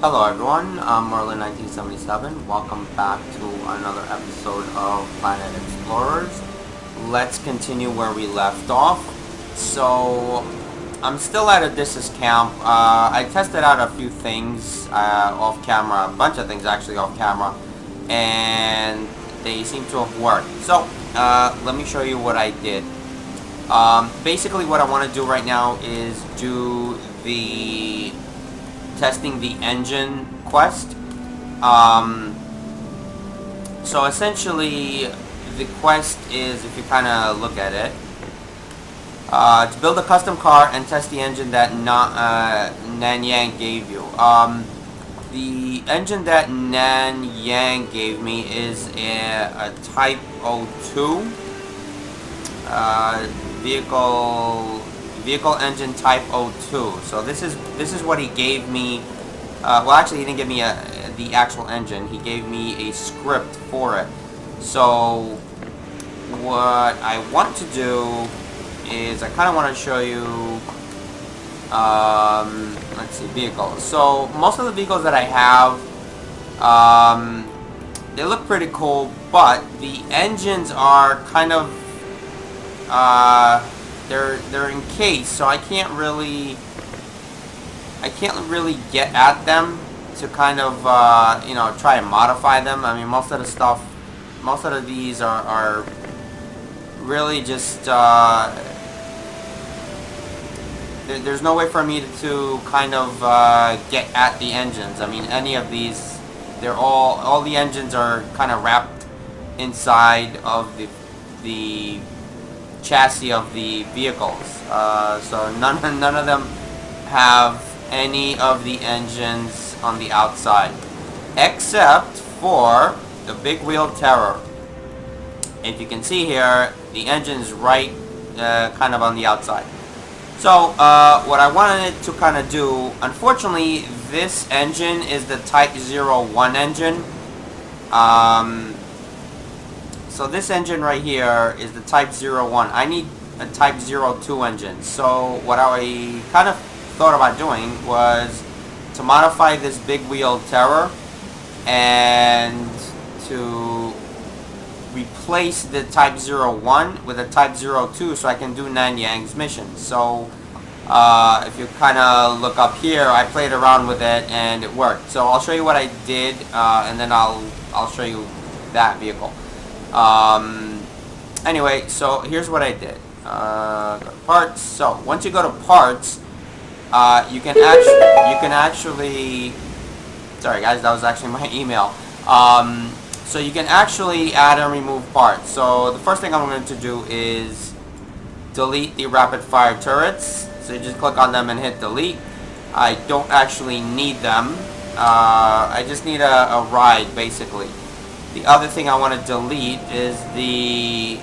Hello everyone, I'm Merlin1977. Welcome back to another episode of Planet Explorers. Let's continue where we left off. So, I'm still at Odysseus camp. I tested out a few things off camera, a bunch of things actually off camera, and they seem to have worked. So, let me show you what I did. Basically what I want to do right now is do the testing the engine quest. So essentially the quest is, if you kind of look at it, to build a custom car and test the engine that Nanyang gave you. The engine that Nanyang gave me is a Type 02 vehicle engine Type 02. So this is what he gave me. Well, actually, he didn't give me the actual engine. He gave me a script for it. So what I want to do is I kind of want to show you. Let's see, vehicles. So most of the vehicles that I have, they look pretty cool, but the engines are kind of they're encased, so I can't really get at them to kind of try and modify them. I mean, most of these are really just there's no way for me to kind of get at the engines. I mean, any of these, they're all the engines are kind of wrapped inside of the chassis of the vehicles, so none of them have any of the engines on the outside, except for the big wheel Terror. If you can see here, the engine's right kind of on the outside. So what I wanted to kind of do, unfortunately this engine is the Type 01 engine. So this engine right here is the Type 01. I need a Type 02 engine. So what I kind of thought about doing was to modify this big wheel Terror and to replace the Type 01 with a Type 02 so I can do Nanyang's mission. So if you kind of look up here, I played around with it and it worked. So I'll show you what I did, and then I'll show you that vehicle. Anyway, so here's what I did. Go to parts. So once you go to parts, you can actually. Sorry guys, that was actually my email. So you can actually add and remove parts. So the first thing I'm going to do is delete the rapid fire turrets. So you just click on them and hit delete. I don't actually need them. I just need a ride basically. The other thing I want to delete is the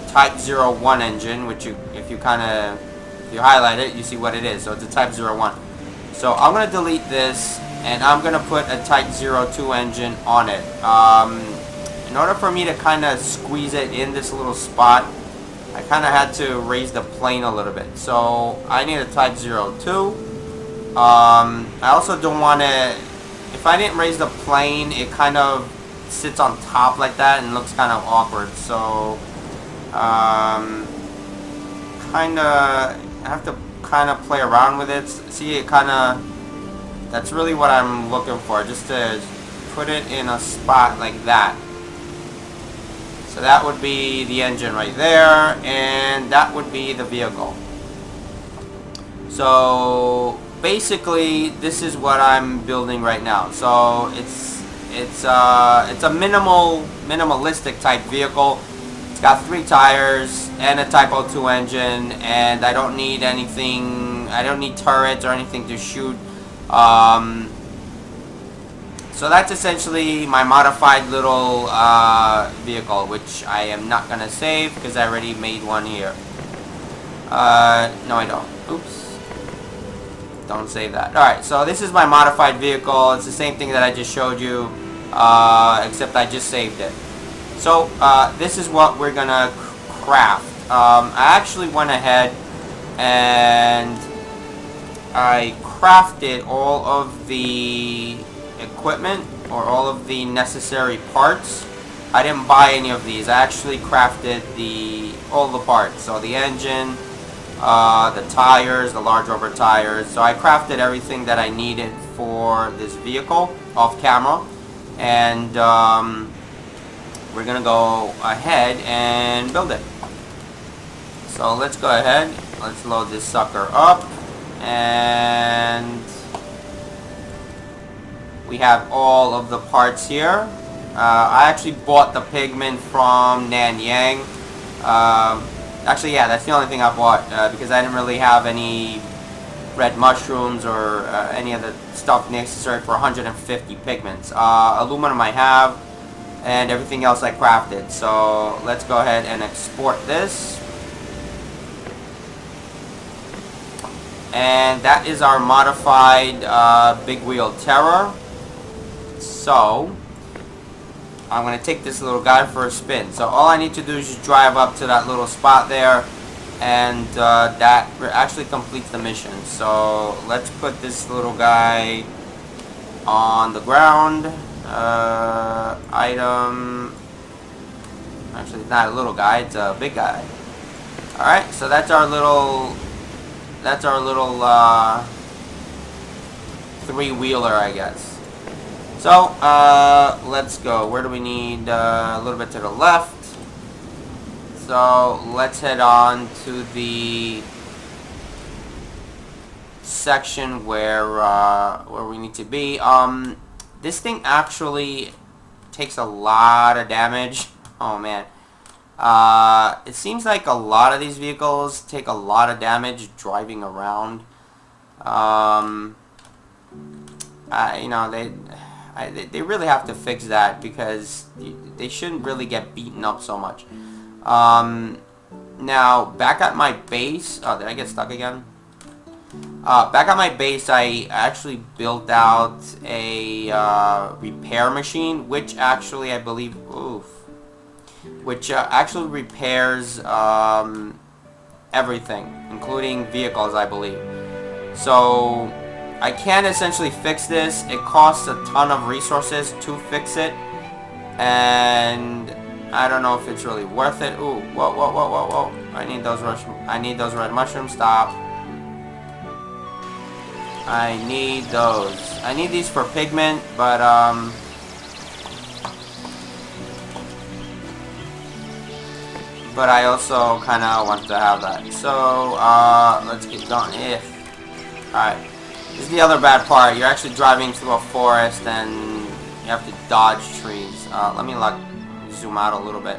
Type 01 engine, which if you highlight it, you see what it is. So it's a Type 01. So I'm going to delete this, and I'm going to put a Type 02 engine on it. In order for me to kind of squeeze it in this little spot, I kind of had to raise the plane a little bit. So I need a Type 02. I also don't want to, if I didn't raise the plane, it kind of sits on top like that and looks kind of awkward. So I have to kind of play around with it. See, it kind of, that's really what I'm looking for, just to put it in a spot like that. So that would be the engine right there, and that would be the vehicle. So basically this is what I'm building right now. So it's a minimalistic type vehicle. It's got 3 tires and a Type 02 engine, and I don't need anything. I don't need turrets or anything to shoot. So that's essentially my modified little vehicle, which I am not gonna save because I already made one here. No, I don't. Oops. Don't save that. Alright, so this is my modified vehicle. It's the same thing that I just showed you, except I just saved it. So this is what we're gonna craft. I actually went ahead and I crafted all of the equipment, or all of the necessary parts. I didn't buy any of these. I actually crafted all the parts. So the engine, the tires, the large rubber tires. So I crafted everything that I needed for this vehicle off camera. And we're gonna go ahead and build it. So let's go ahead. Let's load this sucker up. And we have all of the parts here. I actually bought the pigment from Nanyang. Actually, yeah, that's the only thing I bought because I didn't really have any red mushrooms or any of the stuff necessary for 150 pigments. Aluminum I have, and everything else I crafted. So let's go ahead and export this. And that is our modified Big Wheel Terror. So I'm going to take this little guy for a spin. So all I need to do is just drive up to that little spot there, and that actually completes the mission. So let's put this little guy on the ground. Item. Actually, it's not a little guy, it's a big guy. Alright, so that's our little three-wheeler, I guess. So, let's go. Where do we need? A little bit to the left. So, let's head on to the section where we need to be. This thing actually takes a lot of damage. Oh, man. It seems like a lot of these vehicles take a lot of damage driving around. You know, they really have to fix that, because they shouldn't really get beaten up so much. Now, back at my base... Oh, did I get stuck again? Back at my base, I actually built out a repair machine, which actually, I believe... Oof. Which actually repairs everything, including vehicles, I believe. So I can essentially fix this. It costs a ton of resources to fix it, and I don't know if it's really worth it. Ooh, whoa, whoa, whoa, whoa, whoa! I need those red mushrooms. Stop. I need those. I need these for pigment, but I also kind of want to have that. So, let's get going. Alright. This is the other bad part. You're actually driving through a forest and you have to dodge trees. Let me zoom out a little bit.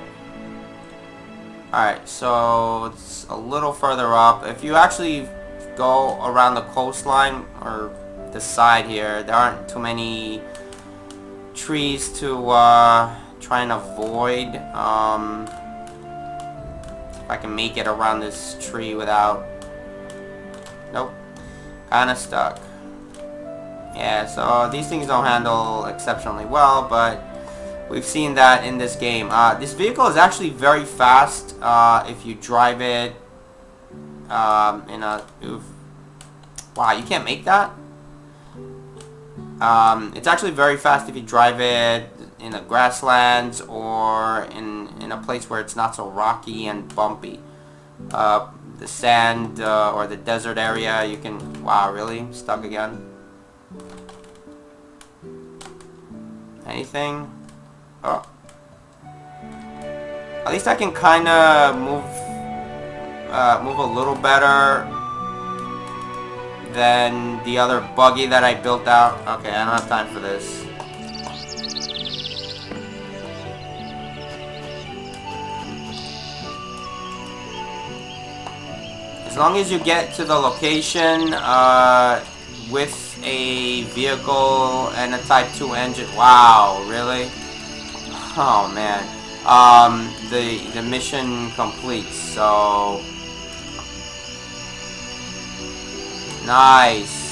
Alright, so it's a little further up. If you actually go around the coastline or the side here, there aren't too many trees to try and avoid. If I can make it around this tree without... Nope. Kinda stuck. Yeah, so these things don't handle exceptionally well, but we've seen that in this game. This vehicle is actually very fast if you drive it in a... Oof. Wow, you can't make that? It's actually very fast if you drive it in the grasslands or in a place where it's not so rocky and bumpy. The sand or the desert area, you can... Wow, really? Stuck again? Anything? Oh. At least I can kind of move a little better than the other buggy that I built out. Okay, I don't have time for this. As long as you get to the location with a vehicle and a Type 2 engine. Wow, really? Oh man. The mission completes. So nice.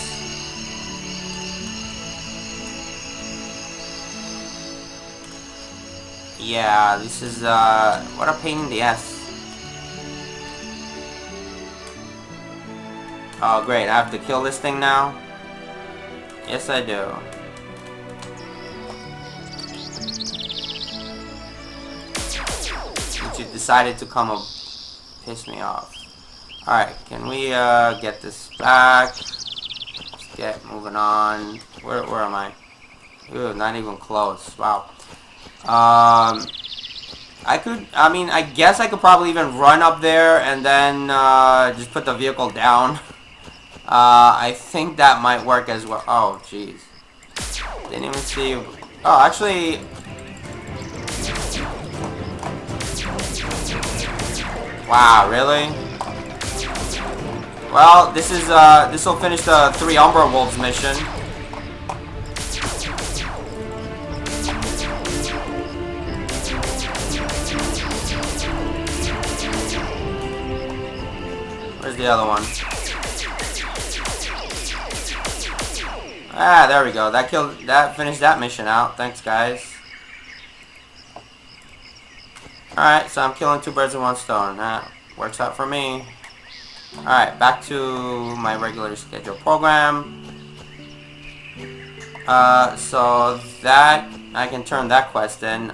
Yeah, this is what a pain in the ass. Oh, great. I have to kill this thing now? Yes, I do. But you decided to come and piss me off. Alright, can we get this back? Let's get moving on. Where am I? Ooh, not even close. Wow. I guess I could probably even run up there and then just put the vehicle down. I think that might work as well. Oh, jeez. Didn't even see you. Oh, actually... Wow, really? Well, this will finish the 3 Umbra Wolves mission. Where's the other one? Ah, there we go. That finished that mission out. Thanks, guys. Alright, so I'm killing 2 birds with 1 stone. That works out for me. Alright, back to my regular scheduled program. So that, I can turn that quest in.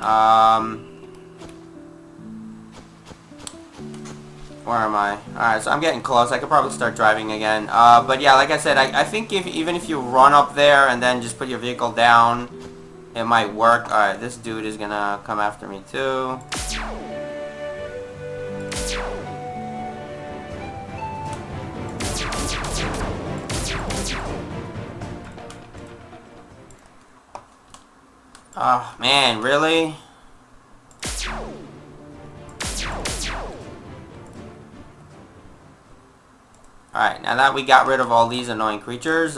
Where am I? Alright, so I'm getting close. I could probably start driving again. But yeah, like I said, I think even if you run up there and then just put your vehicle down, it might work. Alright, this dude is gonna come after me too. Oh, man, really? Alright, now that we got rid of all these annoying creatures,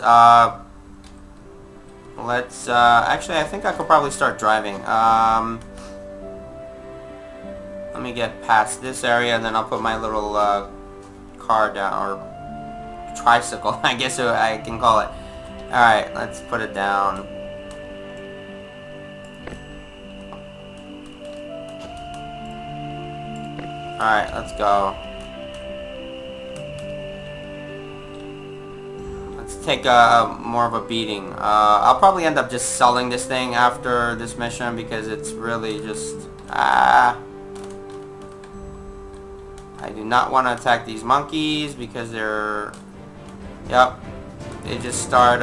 let's, actually, I think I could probably start driving. Let me get past this area, and then I'll put my little, car down, or tricycle, I guess I can call it. Alright, let's put it down. Alright, let's go. Let's take more of a beating. I'll probably end up just selling this thing after this mission because it's really just... I do not want to attack these monkeys because they're... Yep. They just start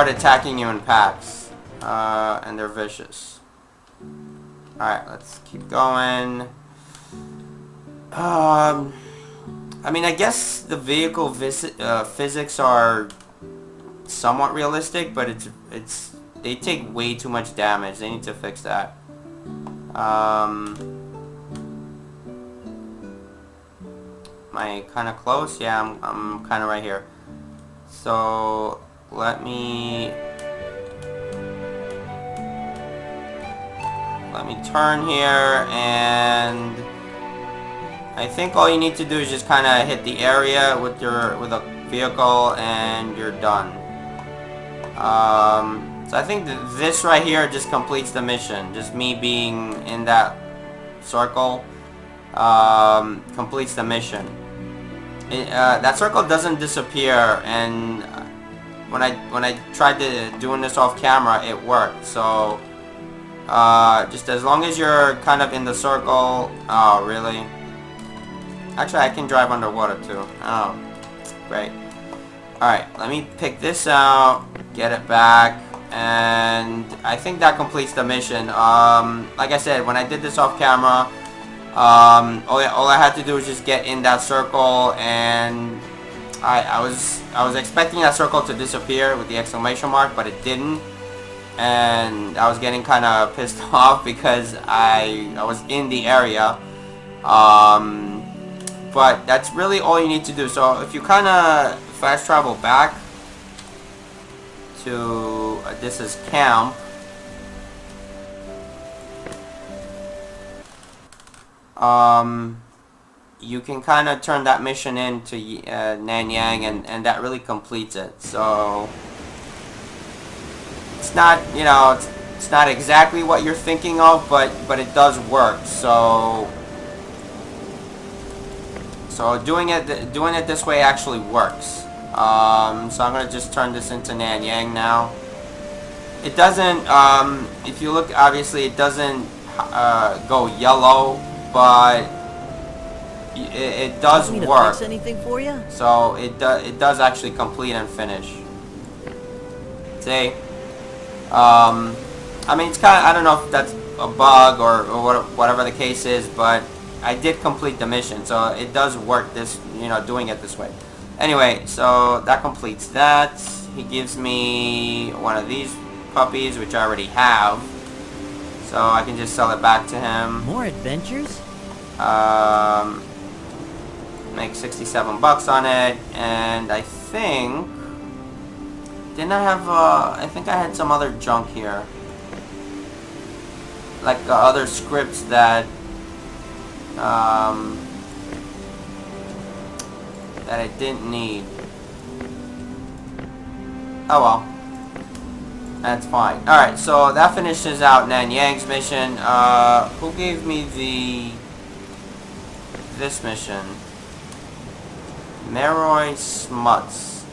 attacking you in packs. And they're vicious. Alright, let's keep going. I mean, I guess the vehicle physics are somewhat realistic, but they take way too much damage. They need to fix that. Am I kind of close? Yeah, I'm kind of right here. So let me turn here, and I think all you need to do is just kind of hit the area with a vehicle, and you're done. So I think this right here just completes the mission. Just me being in that circle completes the mission. That circle doesn't disappear, and when I tried doing this off camera, it worked. So just as long as you're kind of in the circle. Oh, really? Actually, I can drive underwater too. Oh, great. Alright, let me pick this out, get it back, and I think that completes the mission. Like I said, when I did this off camera, all I had to do was just get in that circle, and I was expecting that circle to disappear with the exclamation mark, but it didn't. And I was getting kind of pissed off because I was in the area. But that's really all you need to do. So if you kind of fast travel back to this is camp. You can kind of turn that mission into Nanyang, and that really completes it. So it's not, you know, it's not exactly what you're thinking of, but it does work. So So doing it this way actually works. So I'm gonna just turn this into Nanyang now. It doesn't, if you look, obviously it doesn't go yellow, but it does Want me to work. fix anything for you? So it does actually complete and finish. See? I mean, it's kind of, I don't know if that's a bug or whatever the case is, but I did complete the mission, so it does work this, you know, doing it this way. Anyway, so that completes that. He gives me one of these puppies, which I already have, so I can just sell it back to him. More adventures? Make 67 bucks on it, and I think, didn't I have, I think I had some other junk here, like other scripts that that I didn't need. Oh well. That's fine. Alright, so that finishes out Nanyang's mission. Who gave me this mission? Meroy Smuts.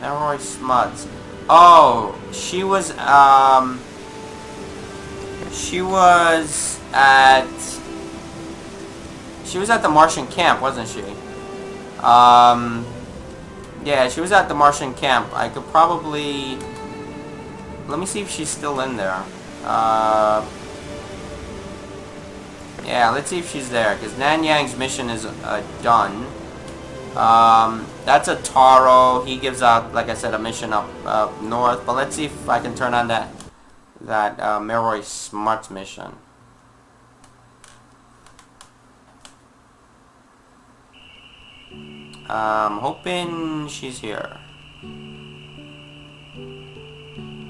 Meroy Smuts. Oh, she was at the Martian camp, wasn't she? Yeah, she was at the Martian camp. I could probably... Let me see if she's still in there. Yeah, let's see if she's there, because Nanyang's mission is done. That's a Taro. He gives out, like I said, a mission up north. But let's see if I can turn on that Meroy Smuts mission. I'm hoping she's here.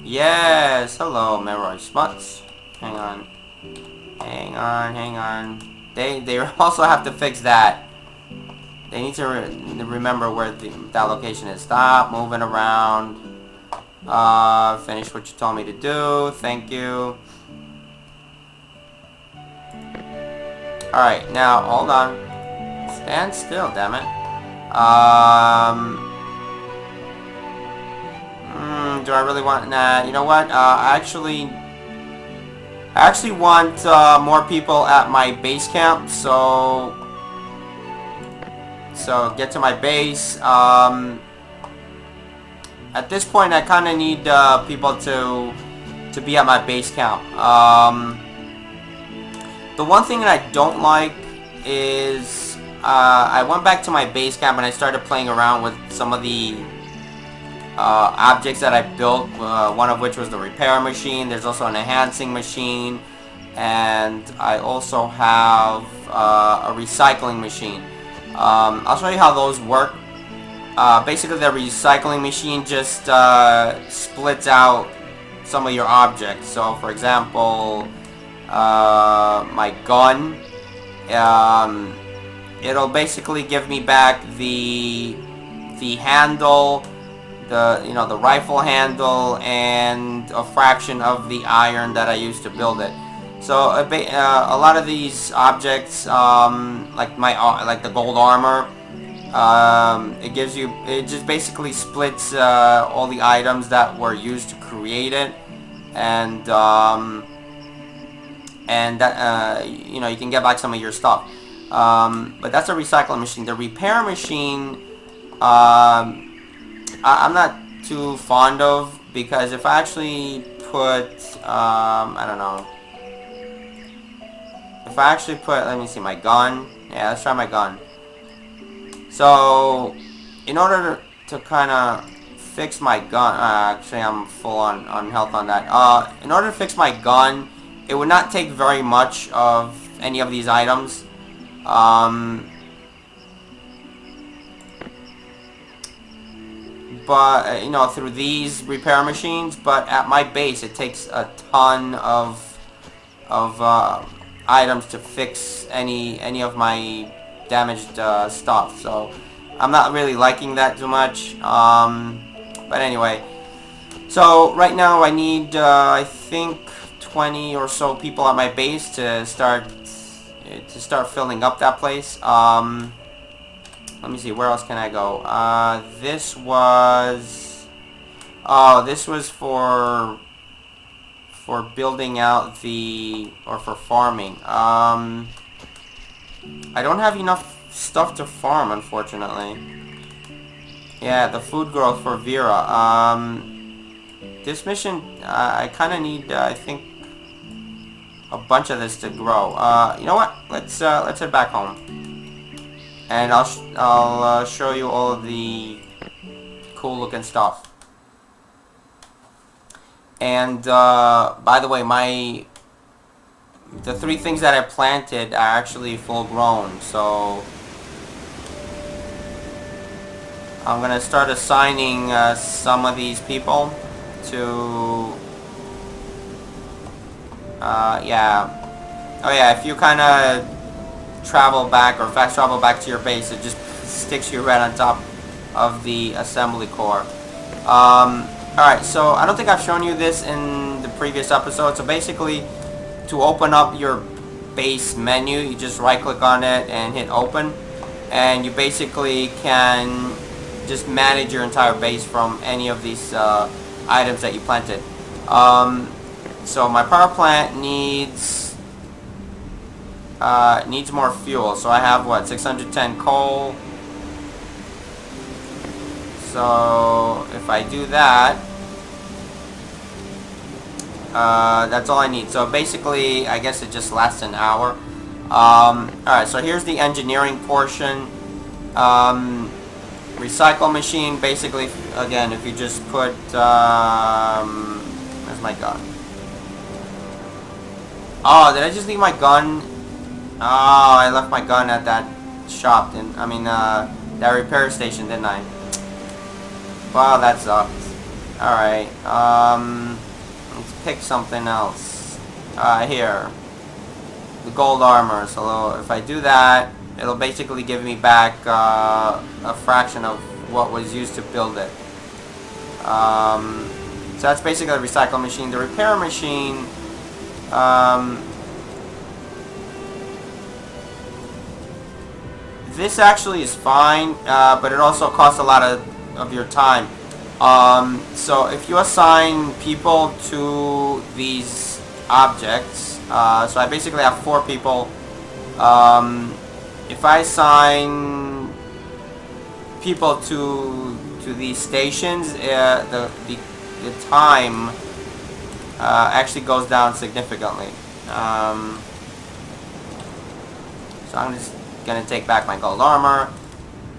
Yes, hello, Meroy Smuts. Hang on. They also have to fix that. They need to remember where that location is. Stop moving around. Finish what you told me to do. Thank you. Alright, now, hold on. Stand still, damn it. Do I really want... Nah, you know what? I actually want more people at my base camp, so get to my base. At this point, I kind of need people to be at my base camp. The one thing that I don't like is I went back to my base camp and I started playing around with some of the objects that I built, one of which was the repair machine. There's also an enhancing machine, and I also have a recycling machine. I'll show you how those work. Basically, the recycling machine just splits out some of your objects. So, for example, my gun, it'll basically give me back the handle, the rifle handle, and a fraction of the iron that I used to build it. So a lot of these objects, like the gold armor, it just basically splits all the items that were used to create it, and that you can get back some of your stuff. But that's a recycling machine. The repair machine, I'm not too fond of, because if I actually put, I don't know, if I actually put, let me see, my gun. Yeah, let's try my gun. So, in order to kind of fix my gun, actually I'm full on health on that. In order to fix my gun, it would not take very much of any of these items. But through these repair machines. But at my base, it takes a ton of items to fix any of my damaged stuff. So I'm not really liking that too much. But anyway, so right now I need I think 20 or so people at my base to start to start filling up that place. Let me see, where else can I go? This was... Oh, this was for building out the... or for farming. I don't have enough stuff to farm, unfortunately. Yeah, the food growth for Vera. This mission, I kind of need, I think, a bunch of this to grow. You know what? Let's head back home. And I'll show you all of the cool looking stuff. And by the way, the 3 things that I planted are actually full grown, so I'm gonna start assigning some of these people to yeah. Oh yeah, if you kind of travel back or fast travel back to your base, it just sticks you right on top of the assembly core. Alright, so I don't think I've shown you this in the previous episode. So basically, to open up your base menu, you just right click on it and hit open, and you basically can just manage your entire base from any of these items that you planted. So my power plant needs more fuel. So I have what, 610 coal. So if I do that, that's all I need. So basically, I guess it just lasts an hour. Alright, so here's the engineering portion. Recycle machine, basically, again, if you just put, where's my gun? Oh, did I just leave my gun? Oh, I left my gun at that shop, that repair station, didn't I? Wow, that sucks. Alright, let's pick something else. Here. The gold armor. So if I do that, it'll basically give me back a fraction of what was used to build it. So that's basically the recycle machine. The repair machine, this actually is fine, but it also costs a lot of your time. So if you assign people to these objects, so I basically have 4 people. If I assign people to these stations, the time actually goes down significantly. So I'm just gonna take back my gold armor.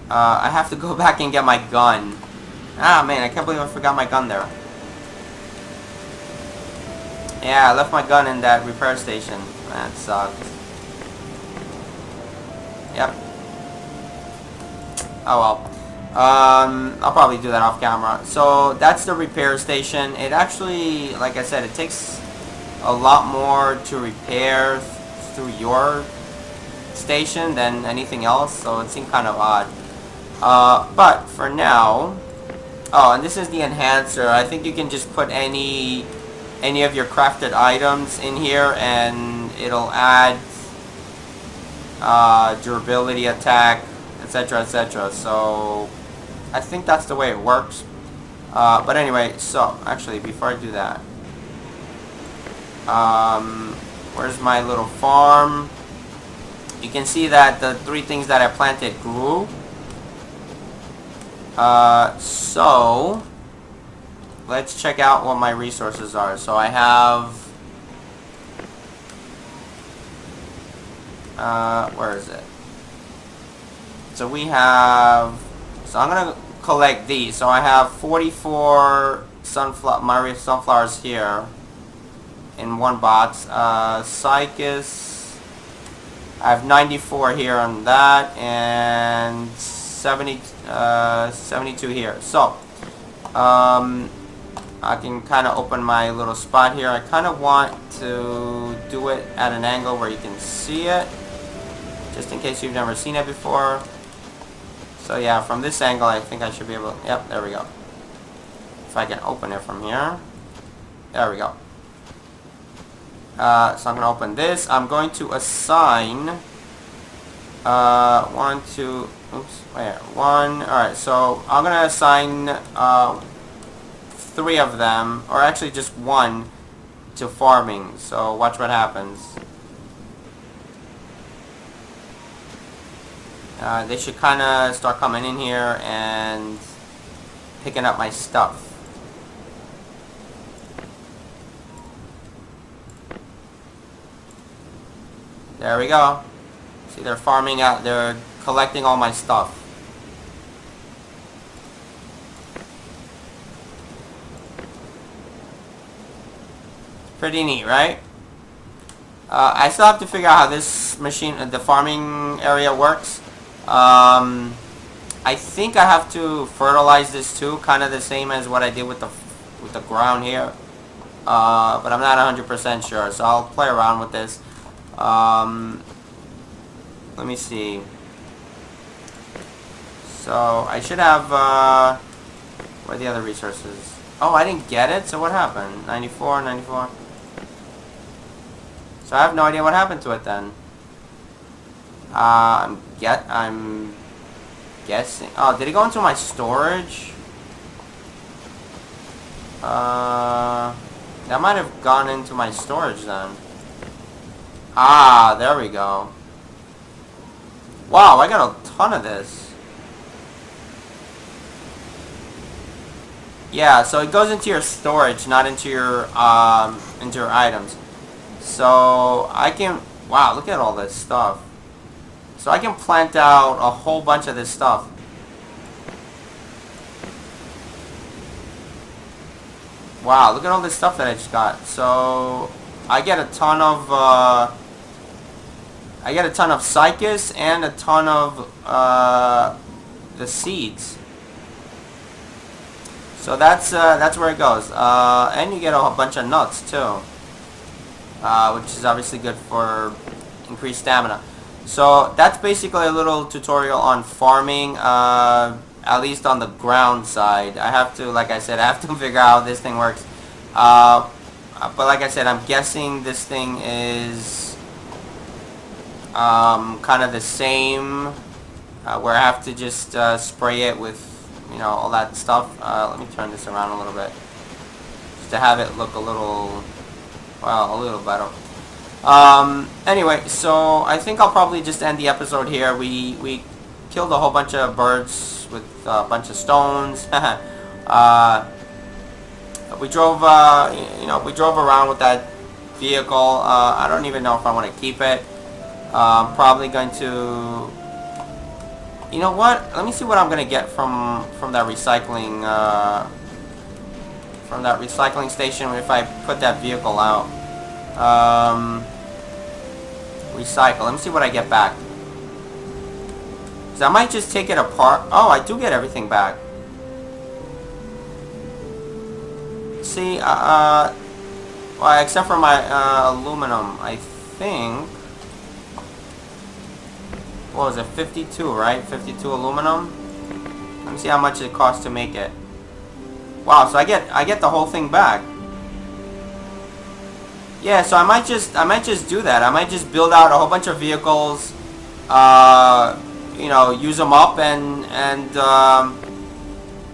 I have to go back and get my gun. Ah man, I can't believe I forgot my gun there. Yeah, I left my gun in that repair station. That sucks. Yep. Oh well. I'll probably do that off camera. So that's the repair station. It actually, like I said, it takes a lot more to repair through your station than anything else, so it seemed kind of odd. But for now, oh, and this is the enhancer. I think you can just put any of your crafted items in here, and it'll add durability, attack, etc., etc. So I think that's the way it works. But anyway, so actually, before I do that, where's my little farm? You can see that the 3 things that I planted grew. So let's check out what my resources are. So I have, where is it? So we have, so I'm gonna collect these. So I have 44 Maria sunflowers here in one box. Cycus, I have 94 here on that, and 72 here. So I can kind of open my little spot here. I kind of want to do it at an angle where you can see it, just in case you've never seen it before. So yeah, from this angle I think I should be able to, yep, there we go. If I can open it from here. There we go. So I'm gonna open this. I'm going to assign one, two, oops, wait, one. Alright, so I'm gonna assign 3 of them, or actually just 1 to farming. So watch what happens. They should kind of start coming in here and picking up my stuff. There we go. See, they're farming out, they're collecting all my stuff. Pretty neat, right? I still have to figure out how this machine, the farming area works. I think I have to fertilize this too, kind of the same as what I did with the ground here. But I'm not 100% sure, so I'll play around with this. Let me see. So I should have, where are the other resources? Oh, I didn't get it, so what happened? 94, 94. So I have no idea what happened to it then. I'm guessing. Oh, did it go into my storage? That might have gone into my storage then. Ah, there we go. Wow, I got a ton of this. Yeah, so it goes into your storage, not into your items. So I can, wow, look at all this stuff. So I can plant out a whole bunch of this stuff. Wow, look at all this stuff that I just got. So I get a ton of cycas and a ton of the seeds. So that's where it goes. And you get a whole bunch of nuts too, which is obviously good for increased stamina. So that's basically a little tutorial on farming, at least on the ground side. I have to, like I said, I have to figure out how this thing works. But like I said, I'm guessing this thing is kind of the same, where I have to just spray it with, you know, all that stuff. Let me turn this around a little bit, just to have it look a little, well, a little better. Anyway, so I think I'll probably just end the episode here. We killed a whole bunch of birds with a bunch of stones. We drove, we drove around with that vehicle. I don't even know if I want to keep it. I'm probably going to, you know what? Let me see what I'm going to get from that recycling, station if I put that vehicle out. Recycle. Let me see what I get back. So I might just take it apart. Oh, I do get everything back. See, well, except for my aluminum, I think. What was it? 52, right? 52 aluminum. Let me see how much it costs to make it. Wow, so I get the whole thing back. Yeah, so I might just do that. I might just build out a whole bunch of vehicles, you know, use them up and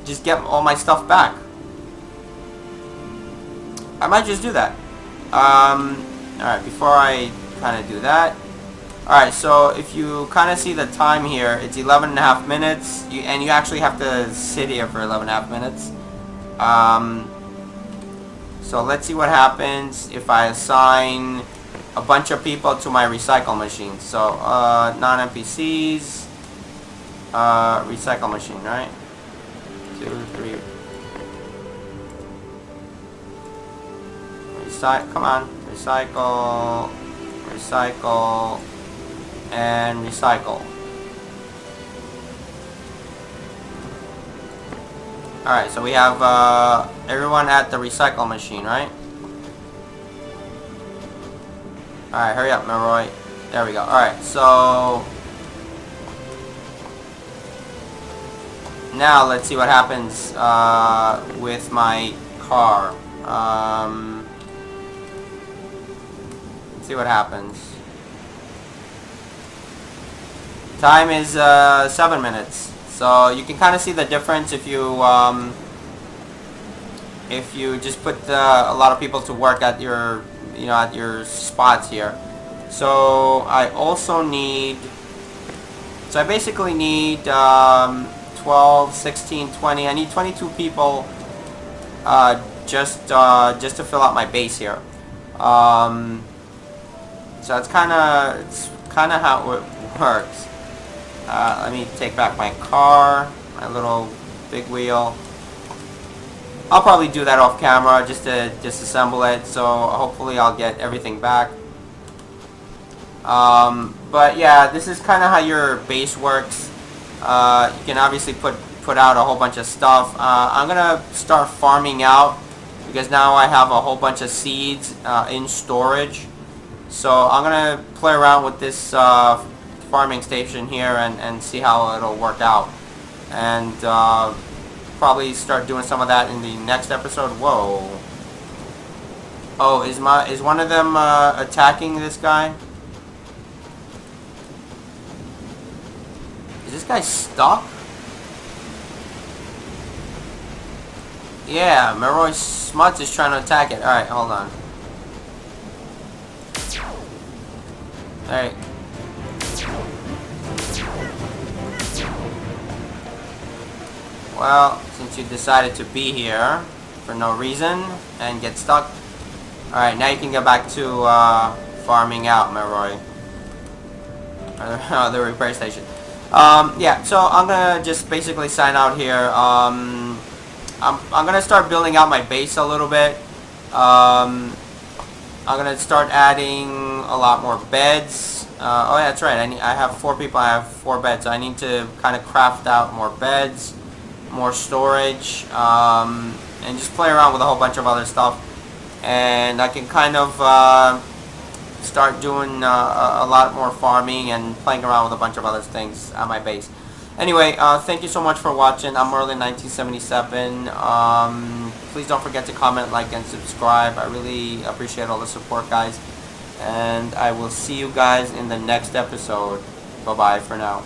just get all my stuff back. I might just do that. Alright, before I kind of do that. Alright, so if you kind of see the time here, it's 11.5 minutes, and you actually have to sit here for 11.5 minutes. So let's see what happens if I assign a bunch of people to my recycle machine. So, non-NPCs, recycle machine, right? 2, 3. Come on, recycle, recycle, and recycle. Alright, so we have everyone at the recycle machine, right? Alright, hurry up, Meroy. There we go. Alright, so now let's see what happens with my car. See what happens. Time is 7 minutes. So you can kind of see the difference if you just put a lot of people to work at your at your spots here. So I also need. So I basically need 12, 16, 20. I need 22 people just to fill out my base here. So it's kind of how it works. Let me take back my car, my little big wheel. I'll probably do that off camera just to disassemble it. So hopefully I'll get everything back. But yeah, this is kind of how your base works. You can obviously put out a whole bunch of stuff. I'm gonna start farming out because now I have a whole bunch of seeds in storage. So I'm gonna play around with this farming station here and see how it'll work out, and probably start doing some of that in the next episode. Whoa! Oh, is one of them attacking this guy? Is this guy stuck? Yeah, Meroy Smuts is trying to attack it. Alright, hold on. Alright. Well, since you decided to be here for no reason and get stuck. Alright, now you can go back to farming out, Meroy. The repair station. Yeah, so I'm gonna just basically sign out here. I'm gonna start building out my base a little bit. I'm gonna start adding a lot more beds. Oh yeah, that's right. I have 4 people. I have 4 beds. So I need to kind of craft out more beds, more storage, and just play around with a whole bunch of other stuff. And I can kind of start doing a lot more farming and playing around with a bunch of other things at my base. Anyway, thank you so much for watching. I'm Merlin1977. Please don't forget to comment, like, and subscribe. I really appreciate all the support, guys. And I will see you guys in the next episode. Bye-bye for now.